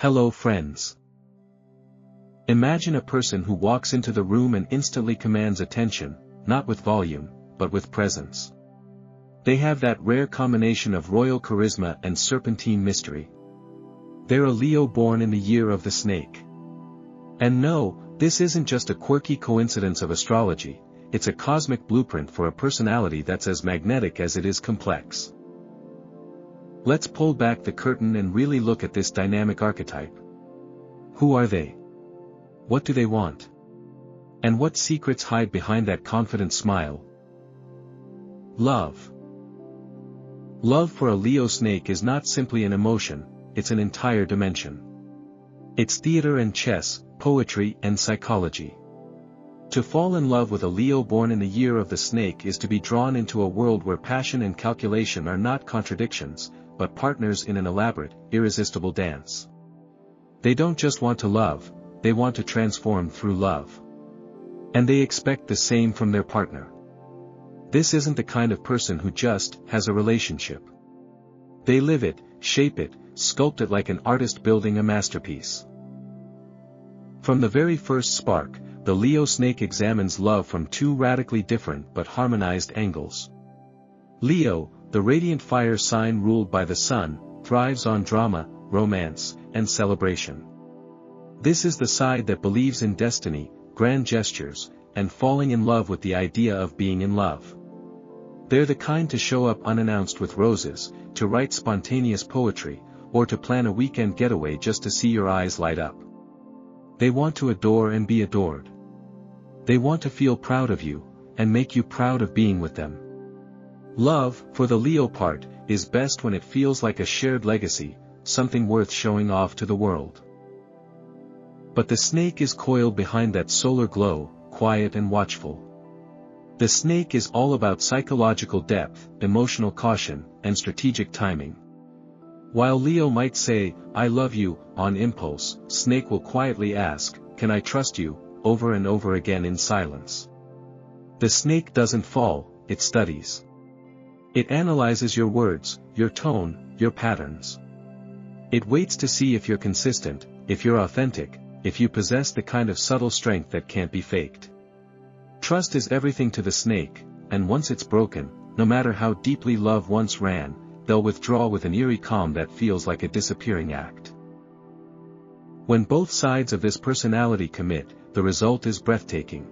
Hello friends. Imagine a person who walks into the room and instantly commands attention, not with volume, but with presence. They have that rare combination of royal charisma and serpentine mystery. They're a Leo born in the year of the snake. And no, this isn't just a quirky coincidence of astrology, it's a cosmic blueprint for a personality that's as magnetic as it is complex. Let's pull back the curtain and really look at this dynamic archetype. Who are they? What do they want? And what secrets hide behind that confident smile? Love. Love for a Leo snake is not simply an emotion, it's an entire dimension. It's theater and chess, poetry and psychology. To fall in love with a Leo born in the year of the snake is to be drawn into a world where passion and calculation are not contradictions, but partners in an elaborate, irresistible dance. They don't just want to love, they want to transform through love. And they expect the same from their partner. This isn't the kind of person who just has a relationship. They live it, shape it, sculpt it like an artist building a masterpiece. From the very first spark, the Leo snake examines love from two radically different but harmonized angles. Leo, the radiant fire sign ruled by the sun, thrives on drama, romance, and celebration. This is the side that believes in destiny, grand gestures, and falling in love with the idea of being in love. They're the kind to show up unannounced with roses, to write spontaneous poetry, or to plan a weekend getaway just to see your eyes light up. They want to adore and be adored. They want to feel proud of you, and make you proud of being with them. Love, for the Leo part, is best when it feels like a shared legacy, something worth showing off to the world. But the snake is coiled behind that solar glow, quiet and watchful. The snake is all about psychological depth, emotional caution, and strategic timing. While Leo might say, "I love you," on impulse, snake will quietly ask, "Can I trust you?" over and over again in silence. The snake doesn't fall, it studies. It analyzes your words, your tone, your patterns. It waits to see if you're consistent, if you're authentic, if you possess the kind of subtle strength that can't be faked. Trust is everything to the snake, and once it's broken, no matter how deeply love once ran, they'll withdraw with an eerie calm that feels like a disappearing act. When both sides of this personality commit, the result is breathtaking.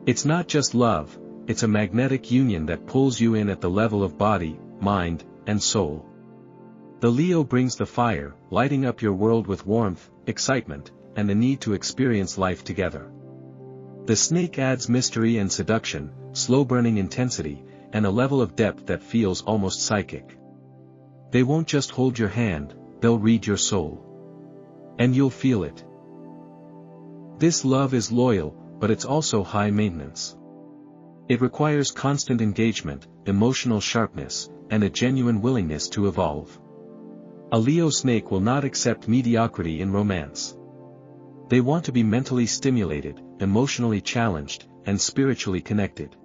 It's not just love, it's a magnetic union that pulls you in at the level of body, mind, and soul. The Leo brings the fire, lighting up your world with warmth, excitement, and the need to experience life together. The snake adds mystery and seduction, slow-burning intensity, and a level of depth that feels almost psychic. They won't just hold your hand, they'll read your soul. And you'll feel it. This love is loyal, but it's also high maintenance. It requires constant engagement, emotional sharpness, and a genuine willingness to evolve. A Leo snake will not accept mediocrity in romance. They want to be mentally stimulated, emotionally challenged, and spiritually connected.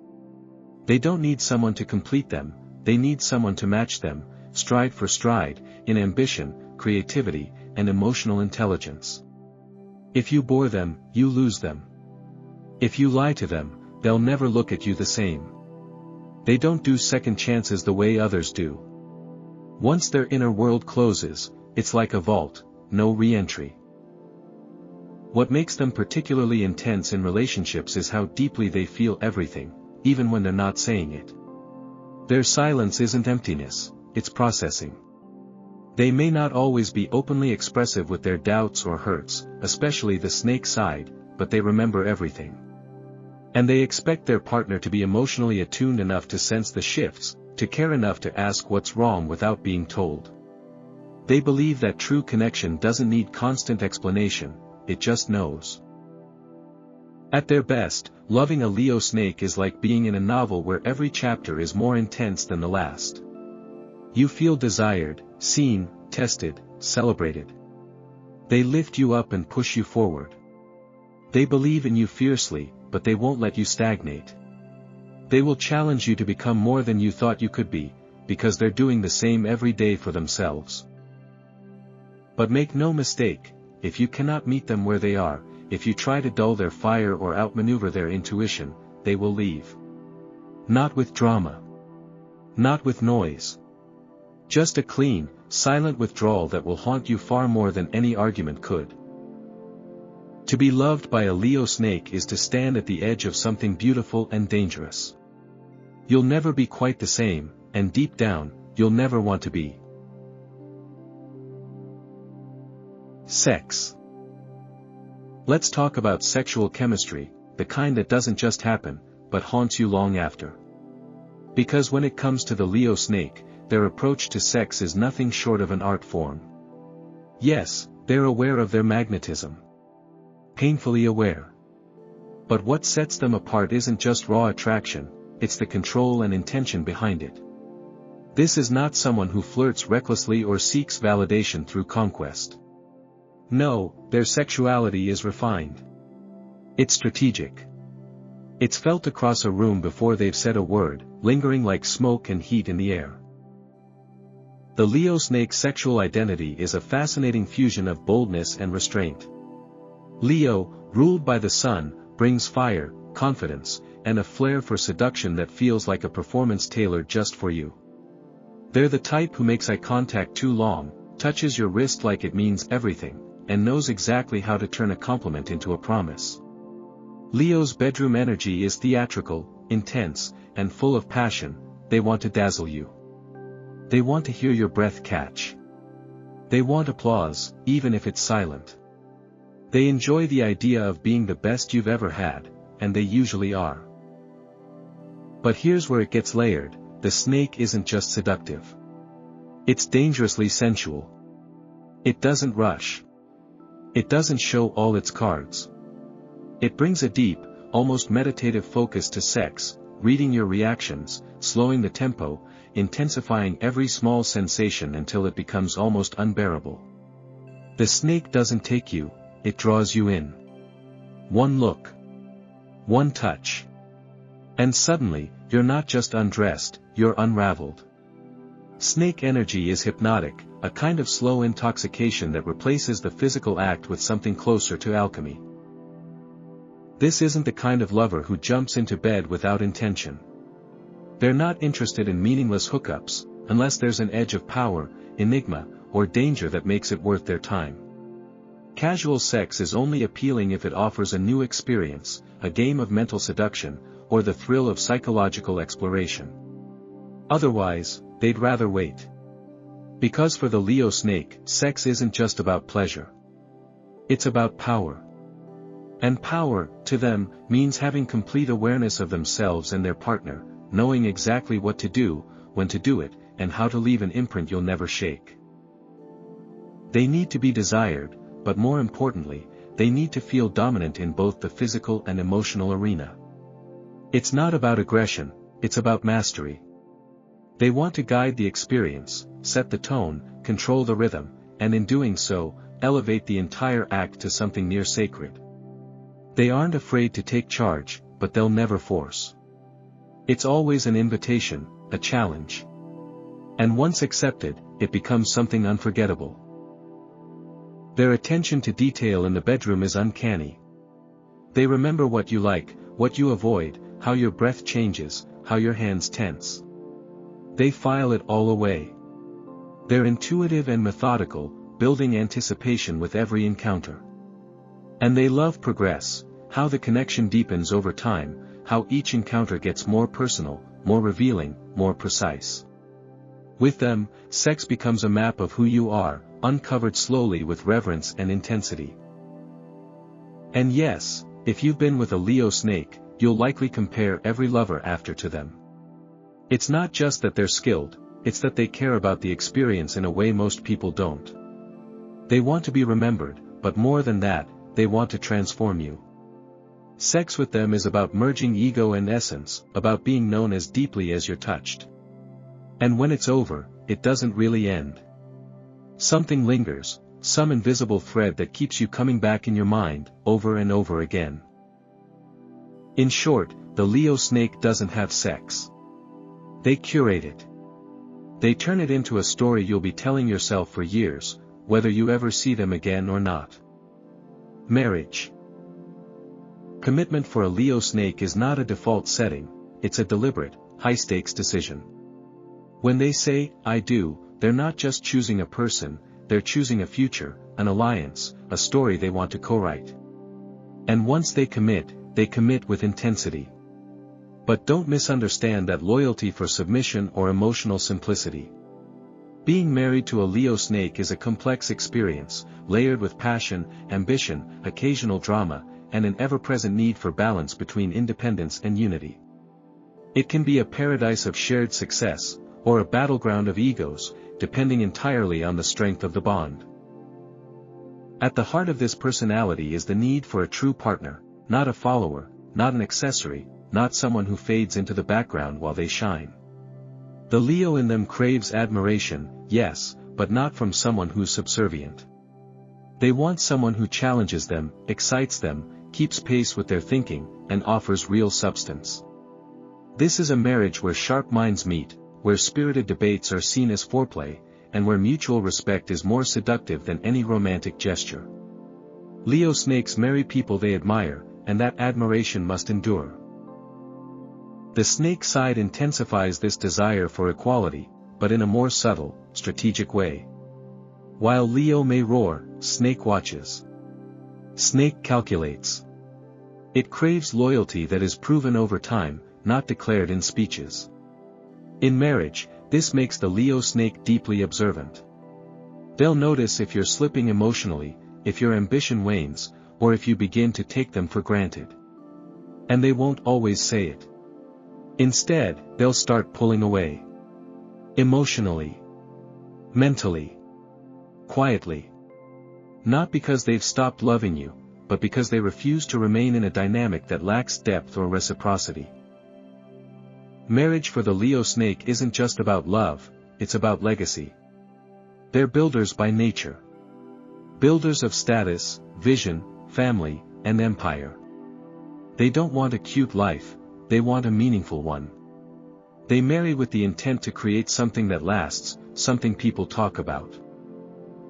They don't need someone to complete them, they need someone to match them, stride for stride, in ambition, creativity, and emotional intelligence. If you bore them, you lose them. If you lie to them, they'll never look at you the same. They don't do second chances the way others do. Once their inner world closes, it's like a vault, no re-entry. What makes them particularly intense in relationships is how deeply they feel everything, even when they're not saying it. Their silence isn't emptiness, it's processing. They may not always be openly expressive with their doubts or hurts, especially the snake side, but they remember everything. And they expect their partner to be emotionally attuned enough to sense the shifts, to care enough to ask what's wrong without being told. They believe that true connection doesn't need constant explanation, it just knows. At their best, loving a Leo snake is like being in a novel where every chapter is more intense than the last. You feel desired, seen, tested, celebrated. They lift you up and push you forward. They believe in you fiercely, but they won't let you stagnate. They will challenge you to become more than you thought you could be, because they're doing the same every day for themselves. But make no mistake, if you cannot meet them where they are, if you try to dull their fire or outmaneuver their intuition, they will leave. Not with drama. Not with noise. Just a clean, silent withdrawal that will haunt you far more than any argument could. To be loved by a Leo snake is to stand at the edge of something beautiful and dangerous. You'll never be quite the same, and deep down, you'll never want to be. Sex. Let's talk about sexual chemistry, the kind that doesn't just happen, but haunts you long after. Because when it comes to the Leo snake, their approach to sex is nothing short of an art form. Yes, they're aware of their magnetism. Painfully aware. But what sets them apart isn't just raw attraction, it's the control and intention behind it. This is not someone who flirts recklessly or seeks validation through conquest. No, their sexuality is refined. It's strategic. It's felt across a room before they've said a word, lingering like smoke and heat in the air. The Leo snake's sexual identity is a fascinating fusion of boldness and restraint. Leo, ruled by the sun, brings fire, confidence, and a flair for seduction that feels like a performance tailored just for you. They're the type who makes eye contact too long, touches your wrist like it means everything, and knows exactly how to turn a compliment into a promise. Leo's bedroom energy is theatrical, intense, and full of passion. They want to dazzle you. They want to hear your breath catch. They want applause, even if it's silent. They enjoy the idea of being the best you've ever had, and they usually are. But here's where it gets layered, the snake isn't just seductive. It's dangerously sensual. It doesn't rush. It doesn't show all its cards. It brings a deep, almost meditative focus to sex, reading your reactions, slowing the tempo, intensifying every small sensation until it becomes almost unbearable. The snake doesn't take you, it draws you in. One look. One touch. And suddenly, you're not just undressed, you're unraveled. Snake energy is hypnotic, a kind of slow intoxication that replaces the physical act with something closer to alchemy. This isn't the kind of lover who jumps into bed without intention. They're not interested in meaningless hookups, unless there's an edge of power, enigma, or danger that makes it worth their time. Casual sex is only appealing if it offers a new experience, a game of mental seduction, or the thrill of psychological exploration. Otherwise, they'd rather wait. Because for the Leo snake, sex isn't just about pleasure. It's about power. And power, to them, means having complete awareness of themselves and their partner, knowing exactly what to do, when to do it, and how to leave an imprint you'll never shake. They need to be desired, but more importantly, they need to feel dominant in both the physical and emotional arena. It's not about aggression, it's about mastery. They want to guide the experience, set the tone, control the rhythm, and in doing so, elevate the entire act to something near sacred. They aren't afraid to take charge, but they'll never force. It's always an invitation, a challenge. And once accepted, it becomes something unforgettable. Their attention to detail in the bedroom is uncanny. They remember what you like, what you avoid, how your breath changes, how your hands tense. They file it all away. They're intuitive and methodical, building anticipation with every encounter. And they love progress, how the connection deepens over time, how each encounter gets more personal, more revealing, more precise. With them, sex becomes a map of who you are, uncovered slowly with reverence and intensity. And yes, if you've been with a Leo snake, you'll likely compare every lover after to them. It's not just that they're skilled, it's that they care about the experience in a way most people don't. They want to be remembered, but more than that, they want to transform you. Sex with them is about merging ego and essence, about being known as deeply as you're touched. And when it's over, it doesn't really end. Something lingers, some invisible thread that keeps you coming back in your mind, over and over again. In short, the Leo snake doesn't have sex. They curate it. They turn it into a story you'll be telling yourself for years, whether you ever see them again or not. Marriage. Commitment for a Leo snake is not a default setting, it's a deliberate, high-stakes decision. When they say, "I do," they're not just choosing a person, they're choosing a future, an alliance, a story they want to co-write. And once they commit with intensity. But don't misunderstand that loyalty for submission or emotional simplicity. Being married to a Leo snake is a complex experience, layered with passion, ambition, occasional drama, and an ever-present need for balance between independence and unity. It can be a paradise of shared success, or a battleground of egos, depending entirely on the strength of the bond. At the heart of this personality is the need for a true partner, not a follower, not an accessory, not someone who fades into the background while they shine. The Leo in them craves admiration, yes, but not from someone who's subservient. They want someone who challenges them, excites them, keeps pace with their thinking, and offers real substance. This is a marriage where sharp minds meet, where spirited debates are seen as foreplay, and where mutual respect is more seductive than any romantic gesture. Leo snakes marry people they admire, and that admiration must endure. The snake side intensifies this desire for equality, but in a more subtle, strategic way. While Leo may roar, snake watches. Snake calculates. It craves loyalty that is proven over time, not declared in speeches. In marriage, this makes the Leo snake deeply observant. They'll notice if you're slipping emotionally, if your ambition wanes, or if you begin to take them for granted. And they won't always say it. Instead, they'll start pulling away. Emotionally. Mentally. Quietly. Not because they've stopped loving you, but because they refuse to remain in a dynamic that lacks depth or reciprocity. Marriage for the Leo snake isn't just about love, it's about legacy. They're builders by nature. Builders of status, vision, family, and empire. They don't want a cute life, they want a meaningful one. They marry with the intent to create something that lasts, something people talk about.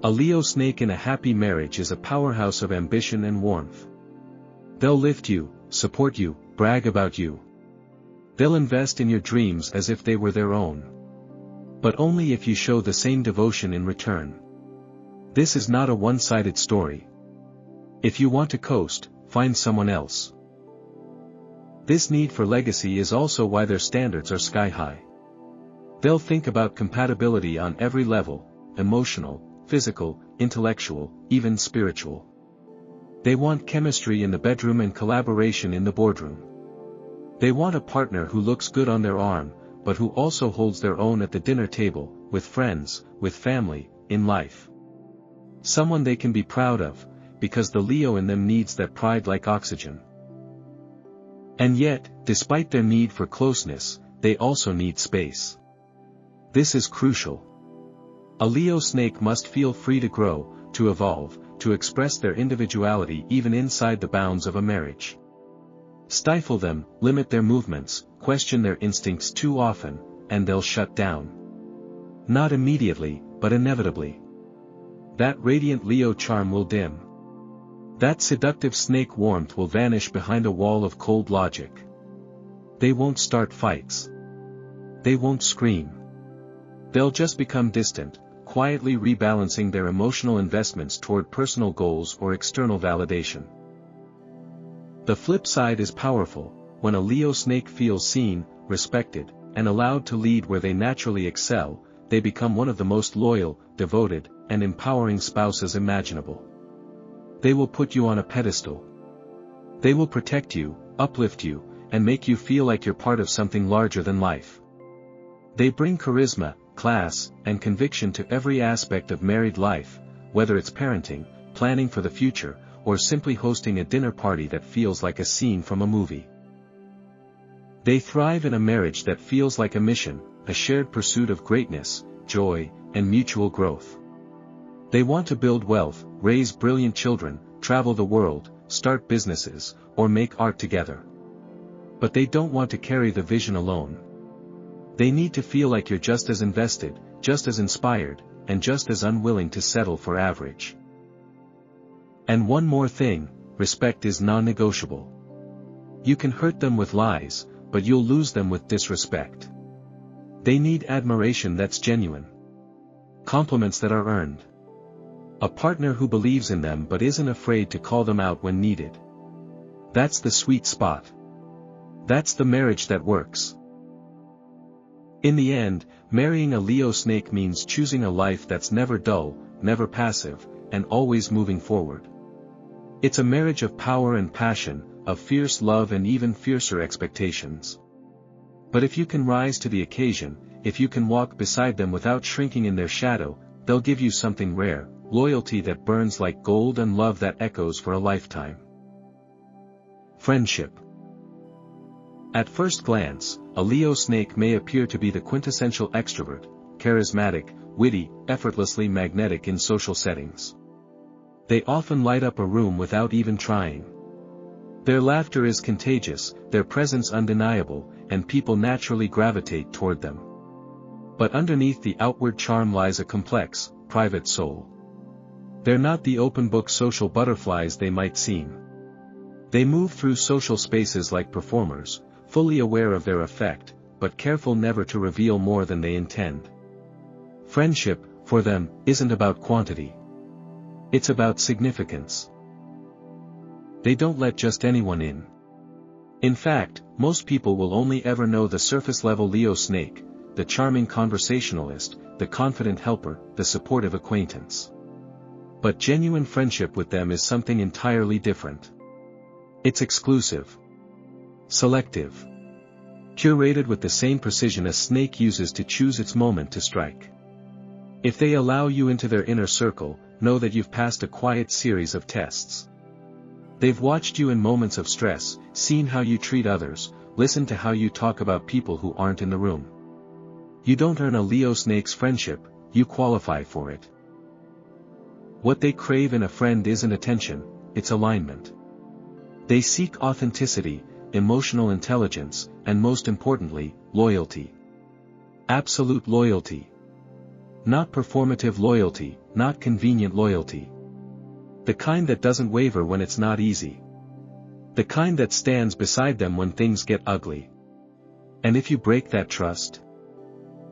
A Leo snake in a happy marriage is a powerhouse of ambition and warmth. They'll lift you, support you, brag about you. They'll invest in your dreams as if they were their own. But only if you show the same devotion in return. This is not a one-sided story. If you want to coast, find someone else. This need for legacy is also why their standards are sky-high. They'll think about compatibility on every level, emotional, physical, intellectual, even spiritual. They want chemistry in the bedroom and collaboration in the boardroom. They want a partner who looks good on their arm, but who also holds their own at the dinner table, with friends, with family, in life. Someone they can be proud of, because the Leo in them needs that pride like oxygen. And yet, despite their need for closeness, they also need space. This is crucial. A Leo snake must feel free to grow, to evolve, to express their individuality even inside the bounds of a marriage. Stifle them, limit their movements, question their instincts too often, and they'll shut down. Not immediately, but inevitably. That radiant Leo charm will dim. That seductive snake warmth will vanish behind a wall of cold logic. They won't start fights. They won't scream. They'll just become distant, quietly rebalancing their emotional investments toward personal goals or external validation. The flip side is powerful. When a Leo snake feels seen, respected, and allowed to lead where they naturally excel, they become one of the most loyal, devoted, and empowering spouses imaginable. They will put you on a pedestal. They will protect you, uplift you, and make you feel like you're part of something larger than life. They bring charisma, class, and conviction to every aspect of married life, whether it's parenting, planning for the future, or simply hosting a dinner party that feels like a scene from a movie. They thrive in a marriage that feels like a mission, a shared pursuit of greatness, joy, and mutual growth. They want to build wealth, raise brilliant children, travel the world, start businesses, or make art together. But they don't want to carry the vision alone. They need to feel like you're just as invested, just as inspired, and just as unwilling to settle for average. And one more thing, respect is non-negotiable. You can hurt them with lies, but you'll lose them with disrespect. They need admiration that's genuine. Compliments that are earned. A partner who believes in them but isn't afraid to call them out when needed. That's the sweet spot. That's the marriage that works. In the end, marrying a Leo snake means choosing a life that's never dull, never passive, and always moving forward. It's a marriage of power and passion, of fierce love and even fiercer expectations. But if you can rise to the occasion, if you can walk beside them without shrinking in their shadow, they'll give you something rare, loyalty that burns like gold and love that echoes for a lifetime. Friendship. At first glance, a Leo snake may appear to be the quintessential extrovert, charismatic, witty, effortlessly magnetic in social settings. They often light up a room without even trying. Their laughter is contagious, their presence undeniable, and people naturally gravitate toward them. But underneath the outward charm lies a complex, private soul. They're not the open-book social butterflies they might seem. They move through social spaces like performers, fully aware of their effect, but careful never to reveal more than they intend. Friendship, for them, isn't about quantity. It's about significance. They don't let just anyone in. In fact, most people will only ever know the surface-level Leo snake, the charming conversationalist, the confident helper, the supportive acquaintance. But genuine friendship with them is something entirely different. It's exclusive. Selective. Curated with the same precision a snake uses to choose its moment to strike. If they allow you into their inner circle, know that you've passed a quiet series of tests. They've watched you in moments of stress, seen how you treat others, listened to how you talk about people who aren't in the room. You don't earn a Leo snake's friendship, you qualify for it. What they crave in a friend isn't attention, it's alignment. They seek authenticity, emotional intelligence, and most importantly, loyalty. Absolute loyalty. Not performative loyalty, not convenient loyalty. The kind that doesn't waver when it's not easy. The kind that stands beside them when things get ugly. And if you break that trust,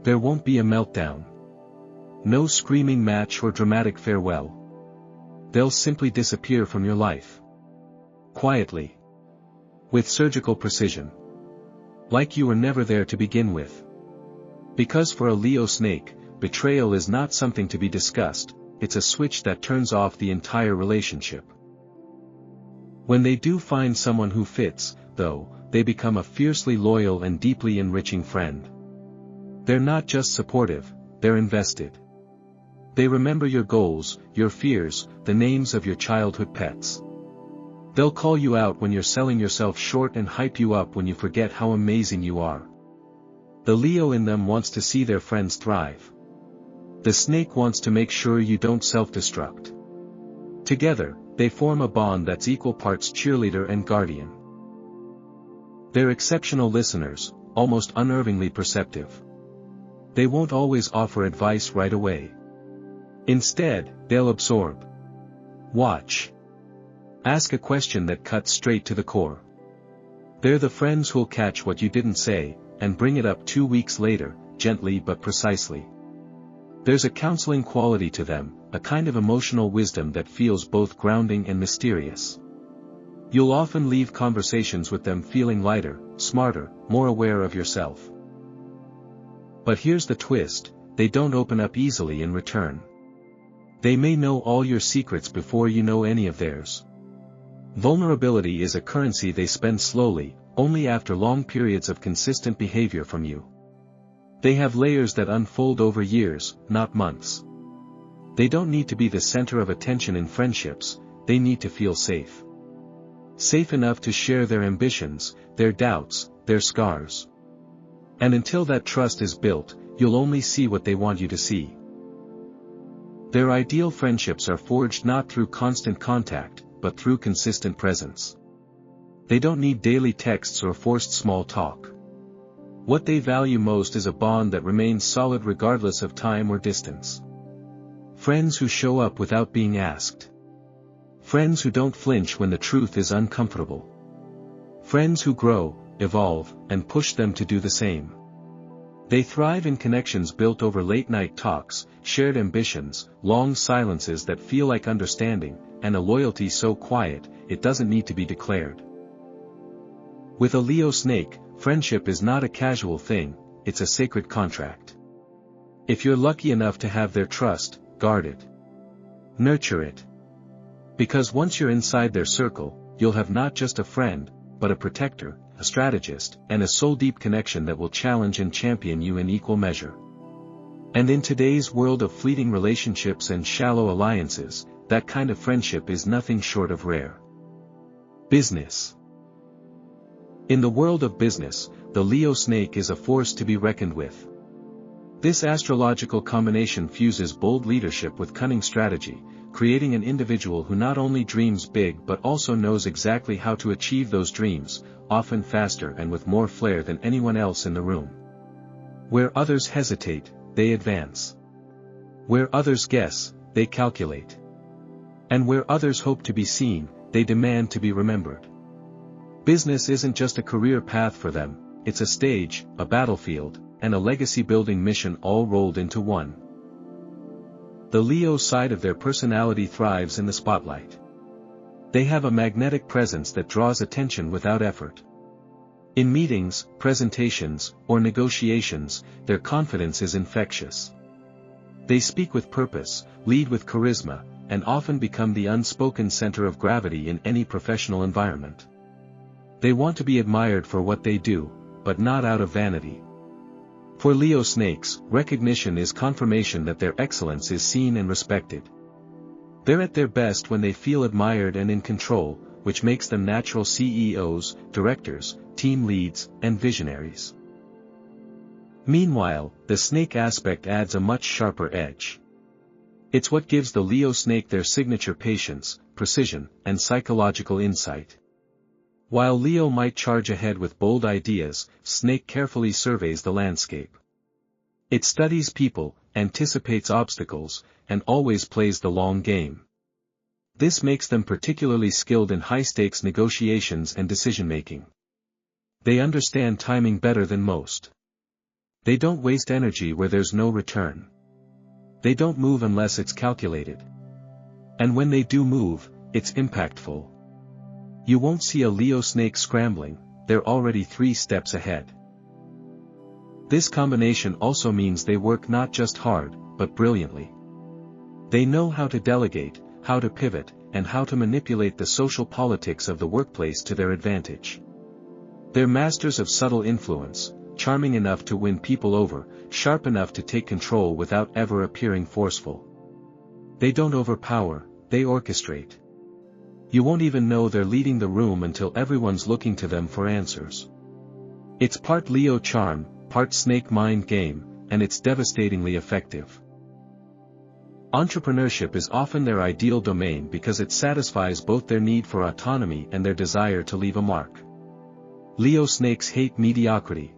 there won't be a meltdown. No screaming match or dramatic farewell. They'll simply disappear from your life. Quietly. With surgical precision. Like you were never there to begin with. Because for a Leo snake, betrayal is not something to be discussed, it's a switch that turns off the entire relationship. When they do find someone who fits, though, they become a fiercely loyal and deeply enriching friend. They're not just supportive, they're invested. They remember your goals, your fears, the names of your childhood pets. They'll call you out when you're selling yourself short and hype you up when you forget how amazing you are. The Leo in them wants to see their friends thrive. The snake wants to make sure you don't self-destruct. Together, they form a bond that's equal parts cheerleader and guardian. They're exceptional listeners, almost unnervingly perceptive. They won't always offer advice right away. Instead, they'll absorb. Watch. Ask a question that cuts straight to the core. They're the friends who'll catch what you didn't say, and bring it up 2 weeks later, gently but precisely. There's a counseling quality to them, a kind of emotional wisdom that feels both grounding and mysterious. You'll often leave conversations with them feeling lighter, smarter, more aware of yourself. But here's the twist, they don't open up easily in return. They may know all your secrets before you know any of theirs. Vulnerability is a currency they spend slowly, only after long periods of consistent behavior from you. They have layers that unfold over years, not months. They don't need to be the center of attention in friendships, they need to feel safe. Safe enough to share their ambitions, their doubts, their scars. And until that trust is built, you'll only see what they want you to see. Their ideal friendships are forged not through constant contact, but through consistent presence. They don't need daily texts or forced small talk. What they value most is a bond that remains solid regardless of time or distance. Friends who show up without being asked. Friends who don't flinch when the truth is uncomfortable. Friends who grow, evolve, and push them to do the same. They thrive in connections built over late-night talks, shared ambitions, long silences that feel like understanding, and a loyalty so quiet, it doesn't need to be declared. With a Leo snake, friendship is not a casual thing, it's a sacred contract. If you're lucky enough to have their trust, guard it. Nurture it. Because once you're inside their circle, you'll have not just a friend, but a protector, a strategist, and a soul-deep connection that will challenge and champion you in equal measure. And in today's world of fleeting relationships and shallow alliances, that kind of friendship is nothing short of rare. Business. In the world of business, the Leo snake is a force to be reckoned with. This astrological combination fuses bold leadership with cunning strategy, creating an individual who not only dreams big but also knows exactly how to achieve those dreams, often faster and with more flair than anyone else in the room. Where others hesitate, they advance. Where others guess, they calculate. And where others hope to be seen, they demand to be remembered. Business isn't just a career path for them, it's a stage, a battlefield, and a legacy-building mission all rolled into one. The Leo side of their personality thrives in the spotlight. They have a magnetic presence that draws attention without effort. In meetings, presentations, or negotiations, their confidence is infectious. They speak with purpose, lead with charisma, and often become the unspoken center of gravity in any professional environment. They want to be admired for what they do, but not out of vanity. For Leo snakes, recognition is confirmation that their excellence is seen and respected. They're at their best when they feel admired and in control, which makes them natural CEOs, directors, team leads, and visionaries. Meanwhile, the snake aspect adds a much sharper edge. It's what gives the Leo snake their signature patience, precision, and psychological insight. While Leo might charge ahead with bold ideas, Snake carefully surveys the landscape. It studies people, anticipates obstacles, and always plays the long game. This makes them particularly skilled in high-stakes negotiations and decision-making. They understand timing better than most. They don't waste energy where there's no return. They don't move unless it's calculated. And when they do move, it's impactful. You won't see a Leo snake scrambling, they're already 3 steps ahead. This combination also means they work not just hard, but brilliantly. They know how to delegate, how to pivot, and how to manipulate the social politics of the workplace to their advantage. They're masters of subtle influence, charming enough to win people over, sharp enough to take control without ever appearing forceful. They don't overpower, they orchestrate. You won't even know they're leading the room until everyone's looking to them for answers. It's part Leo charm, part snake mind game, and it's devastatingly effective. Entrepreneurship is often their ideal domain because it satisfies both their need for autonomy and their desire to leave a mark. Leo snakes hate mediocrity.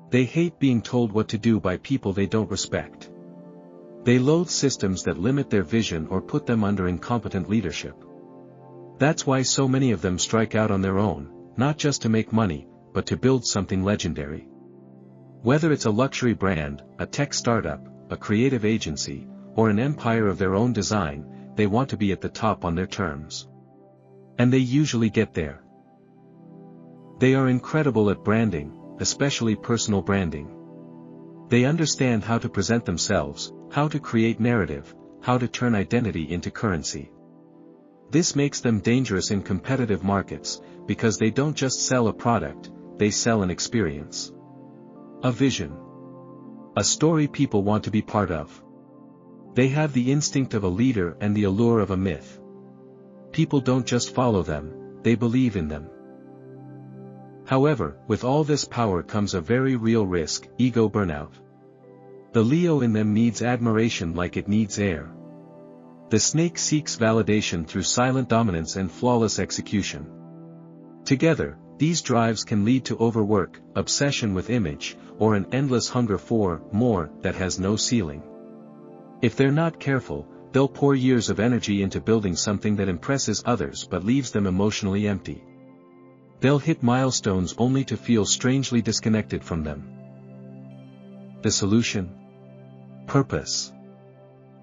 They hate being told what to do by people they don't respect. They loathe systems that limit their vision or put them under incompetent leadership. That's why so many of them strike out on their own, not just to make money, but to build something legendary. Whether it's a luxury brand, a tech startup, a creative agency, or an empire of their own design, they want to be at the top on their terms. And they usually get there. They are incredible at branding, especially personal branding. They understand how to present themselves, how to create narrative, how to turn identity into currency. This makes them dangerous in competitive markets, because they don't just sell a product, they sell an experience. A vision. A story people want to be part of. They have the instinct of a leader and the allure of a myth. People don't just follow them, they believe in them. However, with all this power comes a very real risk, ego burnout. The Leo in them needs admiration like it needs air. The snake seeks validation through silent dominance and flawless execution. Together, these drives can lead to overwork, obsession with image, or an endless hunger for more that has no ceiling. If they're not careful, they'll pour years of energy into building something that impresses others but leaves them emotionally empty. They'll hit milestones only to feel strangely disconnected from them. The solution? Purpose.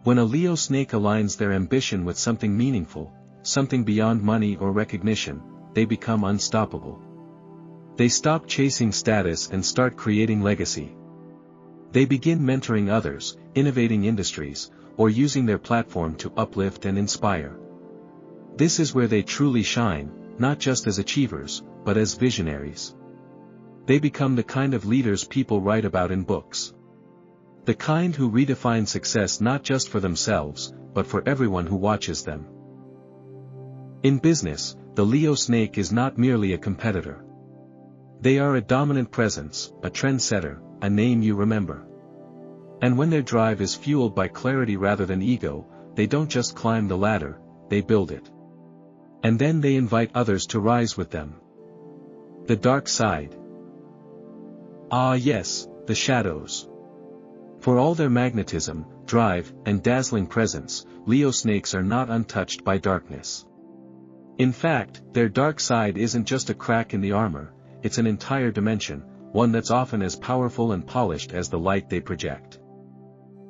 When a Leo snake aligns their ambition with something meaningful, something beyond money or recognition, they become unstoppable. They stop chasing status and start creating legacy. They begin mentoring others, innovating industries, or using their platform to uplift and inspire. This is where they truly shine, not just as achievers, but as visionaries. They become the kind of leaders people write about in books. The kind who redefine success not just for themselves, but for everyone who watches them. In business, the Leo snake is not merely a competitor. They are a dominant presence, a trendsetter, a name you remember. And when their drive is fueled by clarity rather than ego, they don't just climb the ladder, they build it. And then they invite others to rise with them. The dark side. Ah yes, the shadows. For all their magnetism, drive, and dazzling presence, Leo snakes are not untouched by darkness. In fact, their dark side isn't just a crack in the armor, it's an entire dimension, one that's often as powerful and polished as the light they project.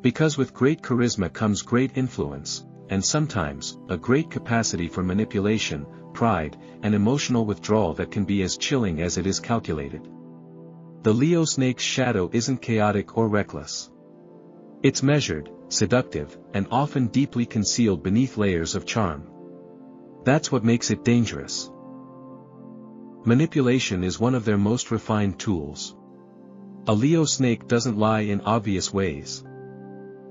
Because with great charisma comes great influence, and sometimes, a great capacity for manipulation, pride, and emotional withdrawal that can be as chilling as it is calculated. The Leo snake's shadow isn't chaotic or reckless. It's measured, seductive, and often deeply concealed beneath layers of charm. That's what makes it dangerous. Manipulation is one of their most refined tools. A Leo snake doesn't lie in obvious ways.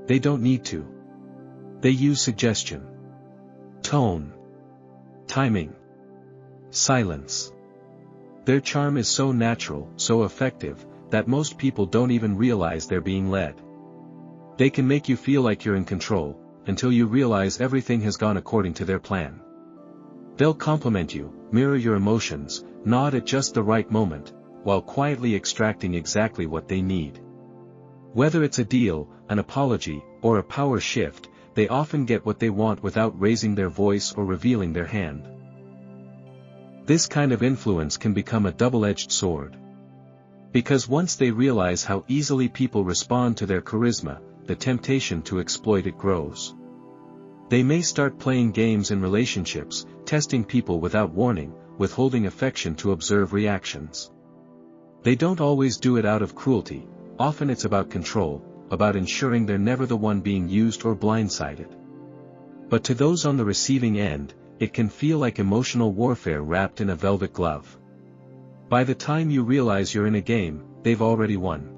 They don't need to. They use suggestion, tone, timing, silence. Their charm is so natural, so effective, that most people don't even realize they're being led. They can make you feel like you're in control, until you realize everything has gone according to their plan. They'll compliment you, mirror your emotions, nod at just the right moment, while quietly extracting exactly what they need. Whether it's a deal, an apology, or a power shift, they often get what they want without raising their voice or revealing their hand. This kind of influence can become a double-edged sword. Because once they realize how easily people respond to their charisma, the temptation to exploit it grows. They may start playing games in relationships, testing people without warning, withholding affection to observe reactions. They don't always do it out of cruelty, often it's about control, about ensuring they're never the one being used or blindsided. But to those on the receiving end, it can feel like emotional warfare wrapped in a velvet glove. By the time you realize you're in a game, they've already won.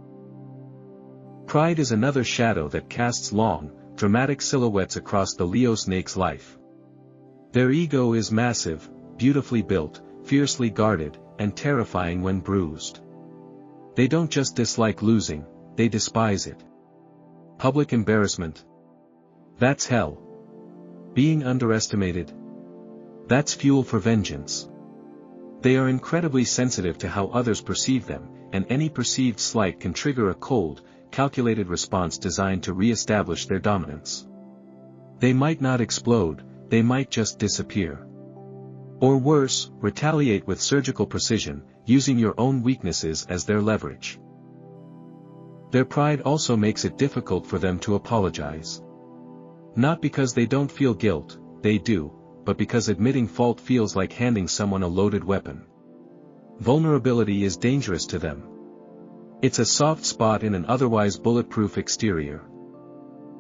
Pride is another shadow that casts long, dramatic silhouettes across the Leo snake's life. Their ego is massive, beautifully built, fiercely guarded, and terrifying when bruised. They don't just dislike losing, they despise it. Public embarrassment. That's hell. Being underestimated. That's fuel for vengeance. They are incredibly sensitive to how others perceive them, and any perceived slight can trigger a cold, calculated response designed to re-establish their dominance. They might not explode, they might just disappear. Or worse, retaliate with surgical precision, using your own weaknesses as their leverage. Their pride also makes it difficult for them to apologize. Not because they don't feel guilt, they do, but because admitting fault feels like handing someone a loaded weapon. Vulnerability is dangerous to them. It's a soft spot in an otherwise bulletproof exterior.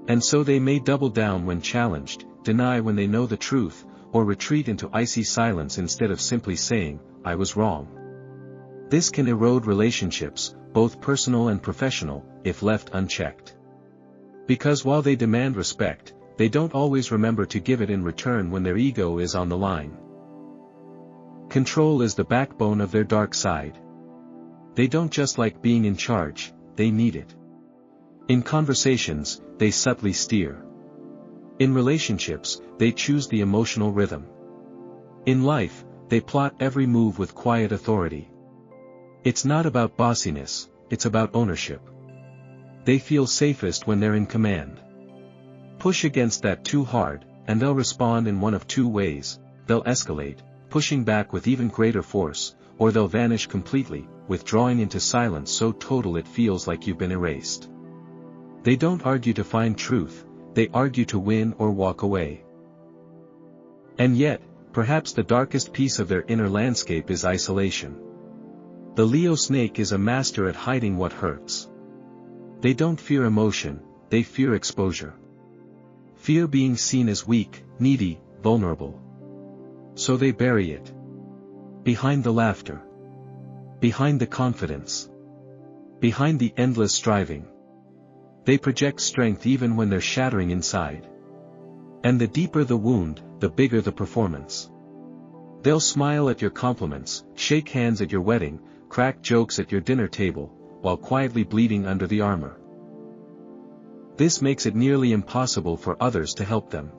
And so they may double down when challenged, deny when they know the truth, or retreat into icy silence instead of simply saying, "I was wrong." This can erode relationships, both personal and professional, if left unchecked. Because while they demand respect, they don't always remember to give it in return when their ego is on the line. Control is the backbone of their dark side. They don't just like being in charge, they need it. In conversations, they subtly steer. In relationships, they choose the emotional rhythm. In life, they plot every move with quiet authority. It's not about bossiness, it's about ownership. They feel safest when they're in command. Push against that too hard, and they'll respond in one of two ways: they'll escalate, pushing back with even greater force, or they'll vanish completely, withdrawing into silence so total it feels like you've been erased. They don't argue to find truth, they argue to win or walk away. And yet, perhaps the darkest piece of their inner landscape is isolation. The Leo snake is a master at hiding what hurts. They don't fear emotion, they fear exposure. Fear being seen as weak, needy, vulnerable. So they bury it. Behind the laughter. Behind the confidence. Behind the endless striving. They project strength even when they're shattering inside. And the deeper the wound, the bigger the performance. They'll smile at your compliments, shake hands at your wedding, crack jokes at your dinner table, while quietly bleeding under the armor. This makes it nearly impossible for others to help them.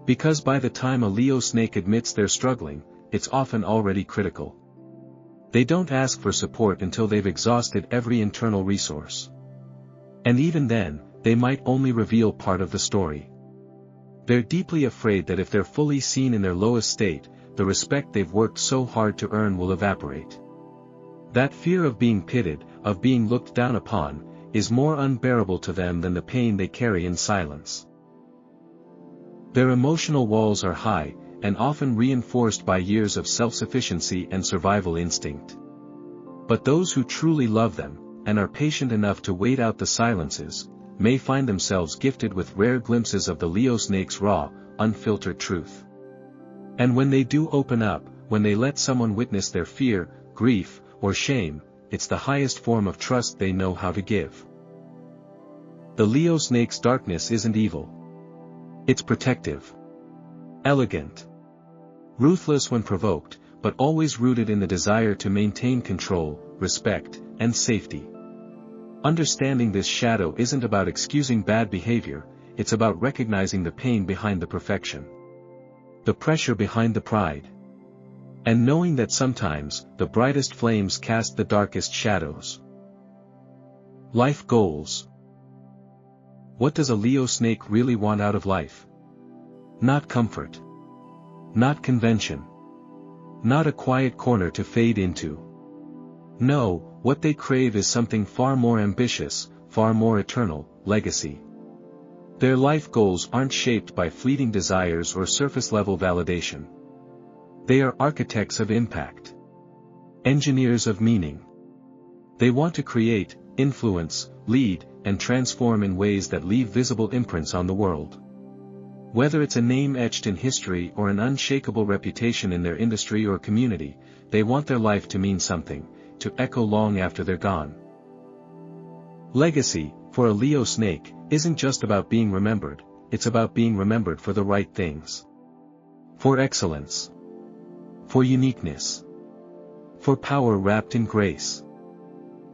Because by the time a Leo snake admits they're struggling, it's often already critical. They don't ask for support until they've exhausted every internal resource. And even then, they might only reveal part of the story. They're deeply afraid that if they're fully seen in their lowest state, the respect they've worked so hard to earn will evaporate. That fear of being pitted, of being looked down upon, is more unbearable to them than the pain they carry in silence. Their emotional walls are high, and often reinforced by years of self-sufficiency and survival instinct. But those who truly love them, and are patient enough to wait out the silences, may find themselves gifted with rare glimpses of the Leo snake's raw, unfiltered truth. And when they do open up, when they let someone witness their fear, grief, or shame, it's the highest form of trust they know how to give. The Leo snake's darkness isn't evil. It's protective. Elegant. Ruthless when provoked, but always rooted in the desire to maintain control, respect, and safety. Understanding this shadow isn't about excusing bad behavior, it's about recognizing the pain behind the perfection. The pressure behind the pride. And knowing that sometimes, the brightest flames cast the darkest shadows. Life goals. What does a Leo snake really want out of life? Not comfort. Not convention. Not a quiet corner to fade into. No, what they crave is something far more ambitious, far more eternal: legacy. Their life goals aren't shaped by fleeting desires or surface-level validation. They are architects of impact. Engineers of meaning. They want to create, influence, lead, and transform in ways that leave visible imprints on the world. Whether it's a name etched in history or an unshakable reputation in their industry or community, they want their life to mean something, to echo long after they're gone. Legacy, for a Leo snake, isn't just about being remembered, it's about being remembered for the right things. For excellence. For uniqueness. For power wrapped in grace.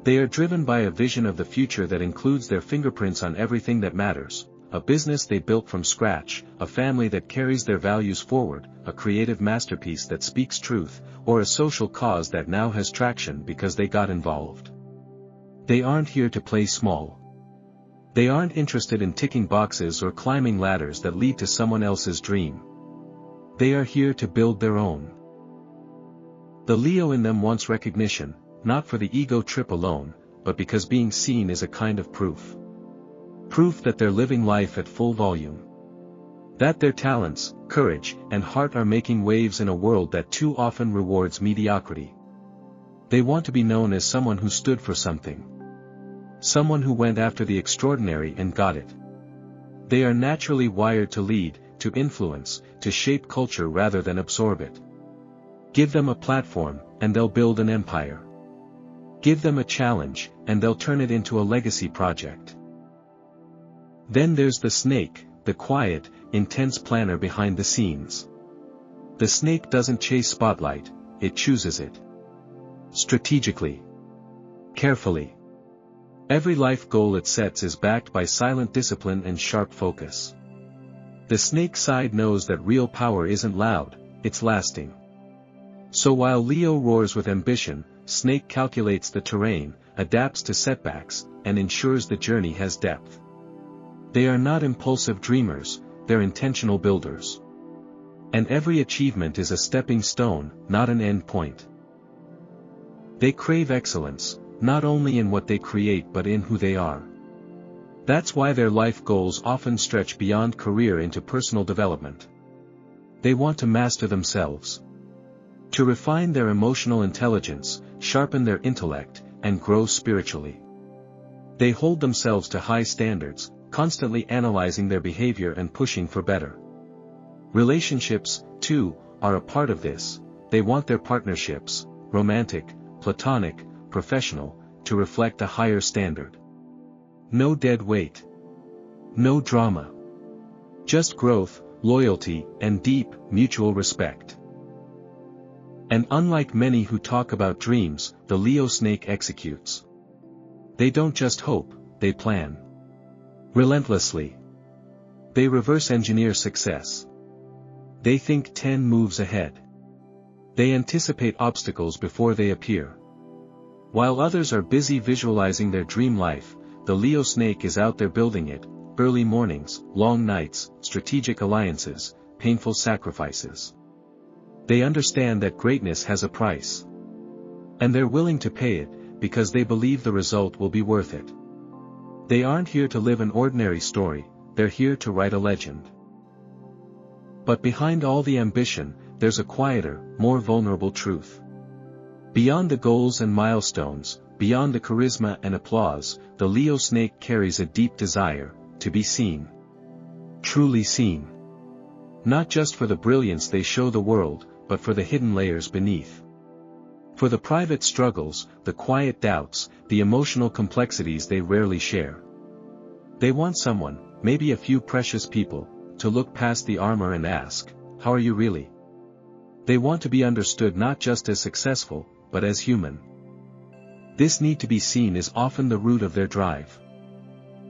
They are driven by a vision of the future that includes their fingerprints on everything that matters: a business they built from scratch, a family that carries their values forward, a creative masterpiece that speaks truth, or a social cause that now has traction because they got involved. They aren't here to play small. They aren't interested in ticking boxes or climbing ladders that lead to someone else's dream. They are here to build their own. The Leo in them wants recognition, not for the ego trip alone, but because being seen is a kind of proof. Proof that they're living life at full volume. That their talents, courage, and heart are making waves in a world that too often rewards mediocrity. They want to be known as someone who stood for something. Someone who went after the extraordinary and got it. They are naturally wired to lead, to influence, to shape culture rather than absorb it. Give them a platform, and they'll build an empire. Give them a challenge, and they'll turn it into a legacy project. Then there's the snake, the quiet, intense planner behind the scenes. The snake doesn't chase spotlight, it chooses it. Strategically. Carefully. Every life goal it sets is backed by silent discipline and sharp focus. The snake side knows that real power isn't loud, it's lasting. So while Leo roars with ambition, Snake calculates the terrain, adapts to setbacks, and ensures the journey has depth. They are not impulsive dreamers, they're intentional builders. And every achievement is a stepping stone, not an end point. They crave excellence, not only in what they create but in who they are. That's why their life goals often stretch beyond career into personal development. They want to master themselves, to refine their emotional intelligence, sharpen their intellect, and grow spiritually. They hold themselves to high standards, constantly analyzing their behavior and pushing for better. Relationships, too, are a part of this. They want their partnerships, romantic, platonic, professional, to reflect a higher standard. No dead weight. No drama. Just growth, loyalty, and deep, mutual respect. And unlike many who talk about dreams, the Leo snake executes. They don't just hope, they plan. Relentlessly. They reverse engineer success. They think 10 moves ahead. They anticipate obstacles before they appear. While others are busy visualizing their dream life, the Leo snake is out there building it. Early mornings, long nights, strategic alliances, painful sacrifices. They understand that greatness has a price. And they're willing to pay it, because they believe the result will be worth it. They aren't here to live an ordinary story, they're here to write a legend. But behind all the ambition, there's a quieter, more vulnerable truth. Beyond the goals and milestones, beyond the charisma and applause, the Leo snake carries a deep desire to be seen. Truly seen. Not just for the brilliance they show the world, but for the hidden layers beneath. For the private struggles, the quiet doubts, the emotional complexities they rarely share. They want someone, maybe a few precious people, to look past the armor and ask, "How are you really?" They want to be understood not just as successful, but as human. This need to be seen is often the root of their drive.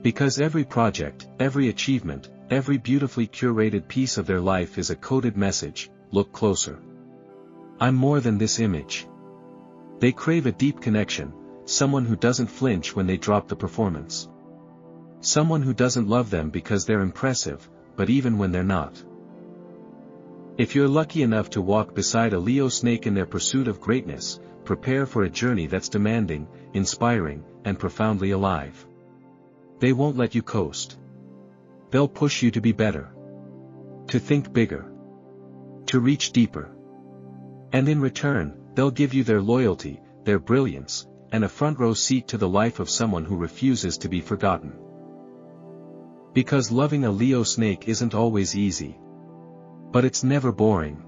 Because every project, every achievement, every beautifully curated piece of their life is a coded message: look closer. I'm more than this image. They crave a deep connection, someone who doesn't flinch when they drop the performance. Someone who doesn't love them because they're impressive, but even when they're not. If you're lucky enough to walk beside a Leo snake in their pursuit of greatness, prepare for a journey that's demanding, inspiring, and profoundly alive. They won't let you coast. They'll push you to be better. To think bigger. To reach deeper. And in return, they'll give you their loyalty, their brilliance, and a front row seat to the life of someone who refuses to be forgotten. Because loving a Leo snake isn't always easy. But it's never boring.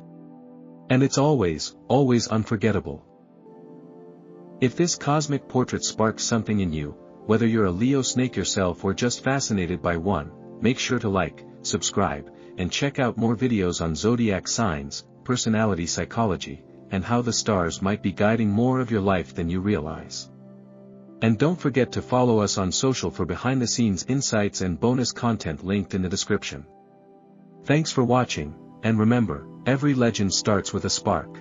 And it's always, always unforgettable. If this cosmic portrait sparks something in you, whether you're a Leo snake yourself or just fascinated by one, make sure to like, subscribe, and check out more videos on zodiac signs, personality psychology, and how the stars might be guiding more of your life than you realize. And don't forget to follow us on social for behind-the-scenes insights and bonus content linked in the description. Thanks for watching, and remember, every legend starts with a spark.